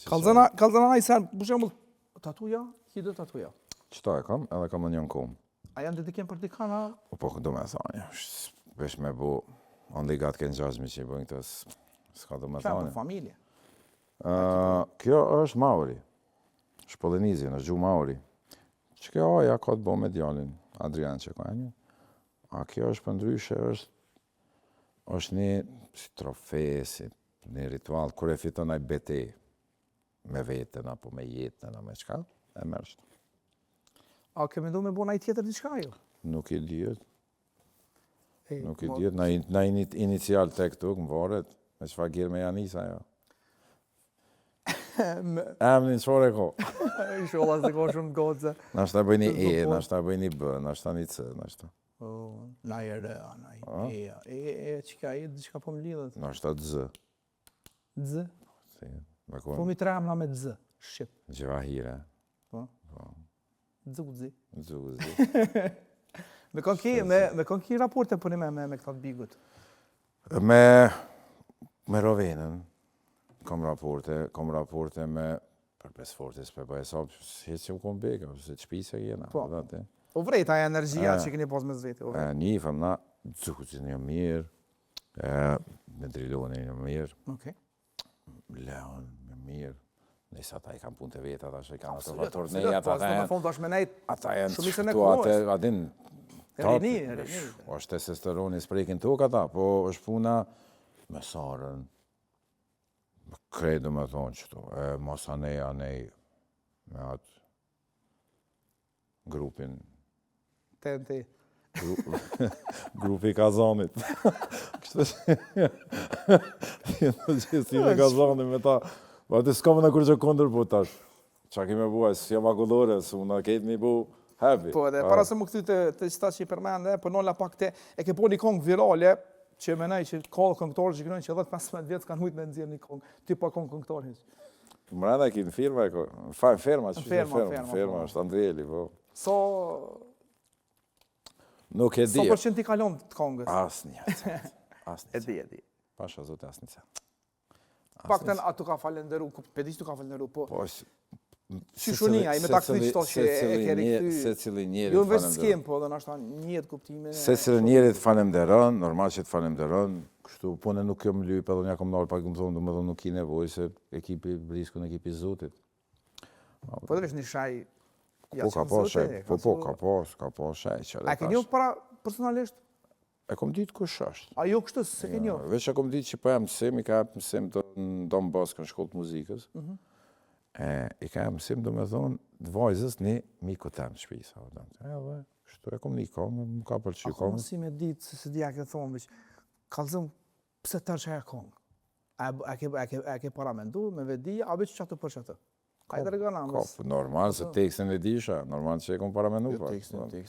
Kallëzana i sen, për shembull, tatuja, hidë tatuja. Qëta e kam, edhe kam në njën kom. A janë dedikim për dikana? Po, do me thanje, vesh me bu, on ligat ke nxashmi që i bojnë këtë, s'ka do me Qënë thanje. për familje? Kjo është Mauri, shpollenizin, është gjuhë Mauri. Që kjo aja ka të bo me djalin, Adrian që ka një. A kjo është për ndryshe, është një si trofe, si një ritual, kur e fiton ai betej me vetën, apo me jetën, apo me qka, e mërshtë. A ke mendu me bo naj tjetër diçka jo? Nuk i dihet. Nuk i dihet, na inicial tek këtu, më varet, me qëfa gjirë me Janisa, jo. Emnin qëfar e ko? Sholla se ko shumë godze. Nashta bëj një E, nashta bëj një B, nashta një C, nashta. Na e rea, na i E, qika e, diçka po më lidhet. Nashta Z. Dz? Me Po kon mi tremna me dz, shqip. Gjevahire. Dzuzi. Dzuzi. Me kon ki raporte për me këta të bigut? Me Rovenën, kom raporte me për Besfortis, për Bajasab, heq që më kom beka, se të shpise jena. Po vrejta e energjia që keni pas me zveti. Një fëm na, Dzuzin një mirë, me Drilonin një mirë, Leon një mirë, nësa ta i kam punë të vetë, ata që i kanë ato tornejat, ata janë shtu atë, adin, është testosteroni s'prekin tuk ata, po është puna me Sarën, me kredu me thonë qëtu, mos aneja nej me atë grupin. TNT. Grupi Kazanit. Kështë si me Kazanit me ta. Pa të s'kam në kur që kondër po tash. Qa kime bua, s'ja makullore, s'u ketë mi bu happy. Po edhe, para se më këty të qëta që i përmende, për nolla pak te, e ke po një kongë virale, që menaj që ka këngëtorë që gënojnë që 10-15 vjetë kanë hujtë me nëzirë një kongë. Ty pa kongë këngëtorë hiq. Mërënda ki në firma, firma është Andrieli, po. So përqen ti kalon të kongës? Asnjë. E di. Pasha zote asnjë cent. Pakten atu ka falenderu, pedis tu ka falenderu, po. Qyshunia, i me ta këthy qëto që e keri këty. Se cili njerit jo në veç s'kem, po dhe nashta njët kuptime. Se cili njerit falemderon, normal që të falemderon, kështu pune nuk kjo më lyp, edhe nja kom nalë pak më thonë, du më thonë nuk ki nevoj, se ekipi brisku në ekipi zotit. Po dhe vesh një shaj, Po ka pas shaj. A ke njohë para personalisht? E kom ditë kush është. A jo kështë se ke njohë? Veç e kom ditë që pa jam mësim, i ka jap mësim të Don Bosco në shkollë të muzikës. I ka jap mësim, do me thonë, të vajzës një miku tem të shpisa. Kështu e kom një kongë, më ka përqy kongë. A kom mësim e ditë, se dhja ke thonë, veç, kalëzëm, pëse tërë që e kongë? A ke paramendu me vedi, a veç që atë për që atë? Normal, se tekstin e disha, normal që e kom paramendu.